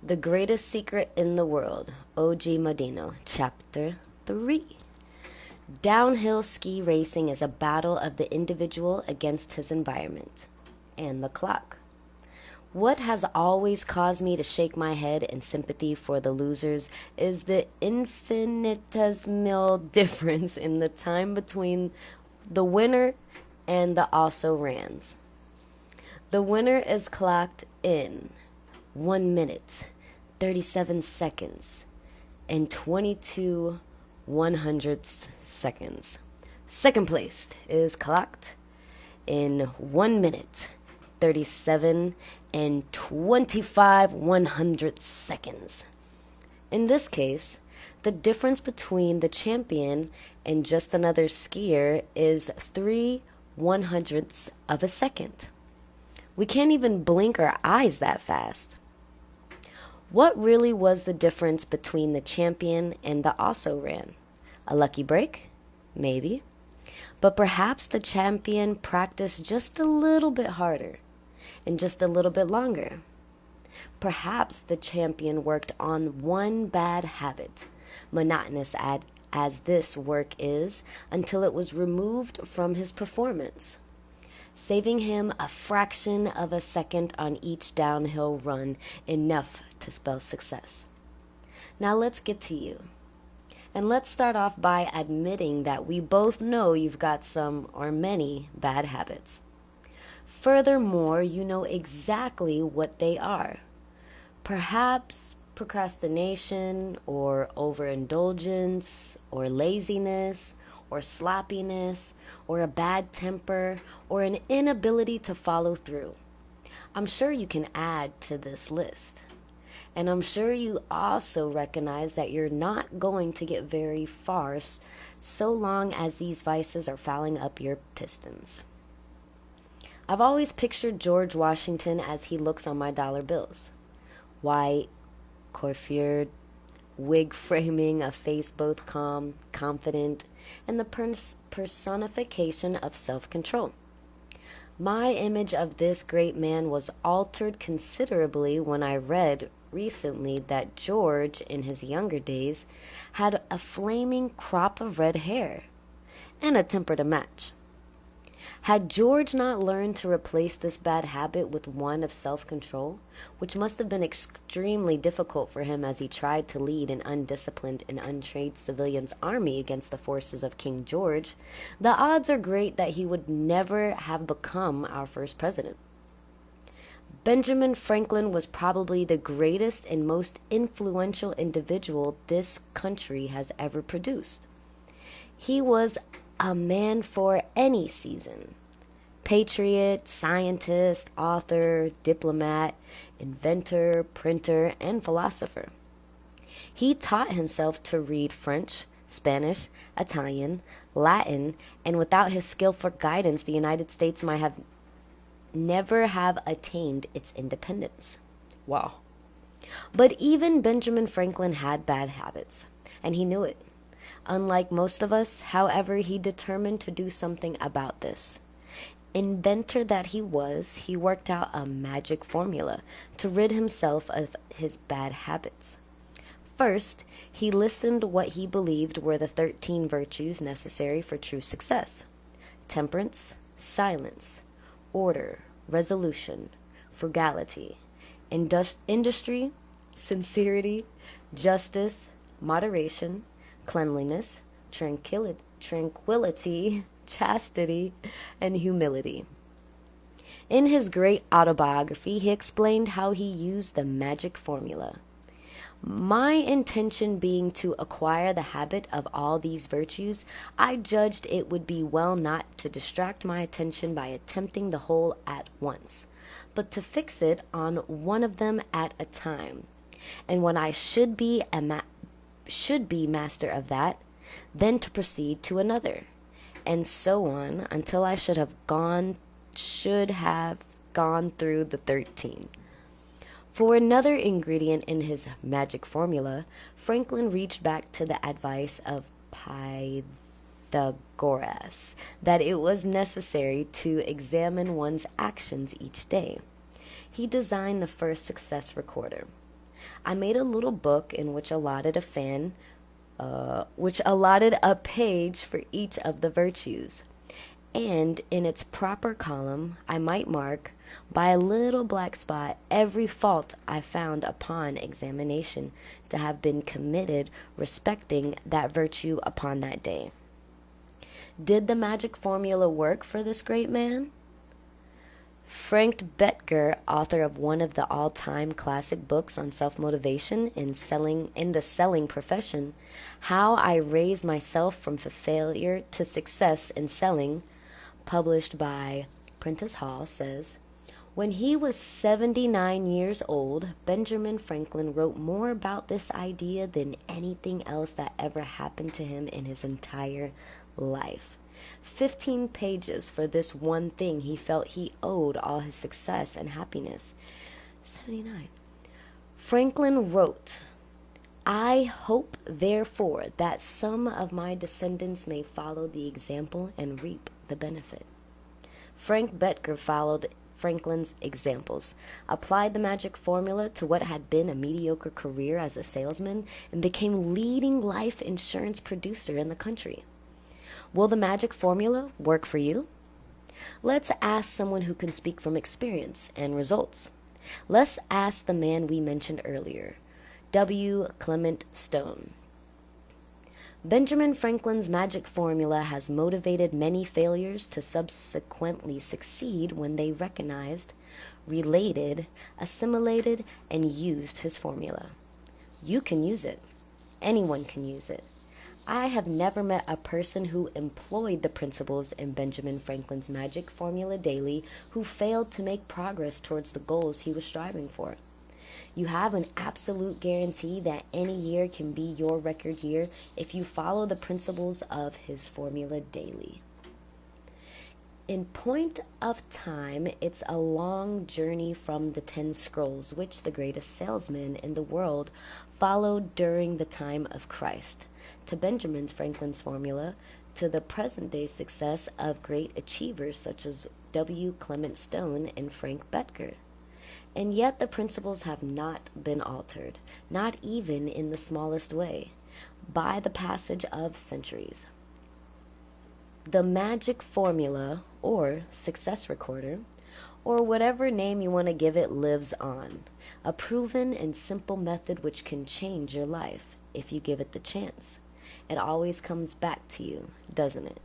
The Greatest Secret in the World, O.G. Madino, Chapter 3. Downhill ski racing is a battle of the individual against his environment and the clock. What has always caused me to shake my head in sympathy for the losers is the infinitesimal difference in the time between the winner and the also-rans. The winner is clocked in 1 minute, 37 seconds, and 22 100th seconds. Second place is clocked in 1 minute, 37 and 25 100th seconds. In this case, the difference between the champion and just another skier is 3 100ths of a second. We can't even blink our eyes that fast. What really was the difference between the champion and the also-ran? A lucky break? Maybe. But perhaps the champion practiced just a little bit harder and just a little bit longer. Perhaps the champion worked on one bad habit, monotonous as this work is, until it was removed from his performance, saving him a fraction of a second on each downhill run, enough to spell success. Now let's get to you. And let's start off by admitting that we both know you've got some or many bad habits. Furthermore, you know exactly what they are. Perhaps procrastination, or overindulgence, or laziness, or sloppiness, or a bad temper, or an inability to follow through. I'm sure you can add to this list. And I'm sure you also recognize that you're not going to get very far so long as these vices are fouling up your pistons. I've always pictured George Washington as he looks on my dollar bills. White, coiffured, wig framing a face both calm, confident, and the personification of self-control. My image of this great man was altered considerably when I read recently that George, in his younger days, had a flaming crop of red hair and a temper to match. Had George not learned to replace this bad habit with one of self-control, which must have been extremely difficult for him as he tried to lead an undisciplined and untrained civilian's army against the forces of King George, the odds are great that he would never have become our first president. Benjamin Franklin was probably the greatest and most influential individual this country has ever produced. He was a man for any season. Patriot, scientist, author, diplomat, inventor, printer, and philosopher. He taught himself to read French, Spanish, Italian, Latin, and without his skillful guidance, the United States might have never have attained its independence. Wow. But even Benjamin Franklin had bad habits, and he knew it. Unlike most of us, however, he determined to do something about this. Inventor that he was, he worked out a magic formula to rid himself of his bad habits. First, he listened what he believed were the 13 virtues necessary for true success: temperance, silence, order, resolution, frugality, industry, sincerity, justice, moderation, cleanliness, tranquility, chastity, and humility. In his great autobiography, he explained how he used the magic formula. My intention being to acquire the habit of all these virtues, I judged it would be well not to distract my attention by attempting the whole at once, but to fix it on one of them at a time. And when I should be master of that, then to proceed to another, and so on until I should have gone through the 13. For another ingredient in his magic formula, Franklin reached back to the advice of Pythagoras that it was necessary to examine one's actions each day. He designed the first success recorder. I made a little book in which which allotted a page for each of the virtues. And in its proper column, I might mark by a little black spot every fault I found upon examination to have been committed respecting that virtue upon that day. Did the magic formula work for this great man? Frank Bettger, author of one of the all-time classic books on self-motivation in the selling profession, How I Raised Myself from Failure to Success in Selling, published by Prentice Hall, says, when he was 79 years old, Benjamin Franklin wrote more about this idea than anything else that ever happened to him in his entire life. 15 pages for this one thing he felt he owed all his success and happiness. 79. Franklin wrote, I hope, therefore, that some of my descendants may follow the example and reap the benefit. Frank Bettger followed Franklin's examples, applied the magic formula to what had been a mediocre career as a salesman, and became leading life insurance producer in the country. Will the magic formula work for you? Let's ask someone who can speak from experience and results. Let's ask the man we mentioned earlier, W. Clement Stone. Benjamin Franklin's magic formula has motivated many failures to subsequently succeed when they recognized, related, assimilated, and used his formula. You can use it. Anyone can use it. I have never met a person who employed the principles in Benjamin Franklin's magic formula daily who failed to make progress towards the goals he was striving for. You have an absolute guarantee that any year can be your record year if you follow the principles of his formula daily. In point of time, it's a long journey from the 10 scrolls which the greatest salesman in the world followed during the time of Christ, to Benjamin Franklin's formula, to the present-day success of great achievers such as W. Clement Stone and Frank Bettger. And yet the principles have not been altered, not even in the smallest way, by the passage of centuries. The magic formula, or success recorder, or whatever name you want to give it, lives on, a proven and simple method which can change your life if you give it the chance. It always comes back to you, doesn't it?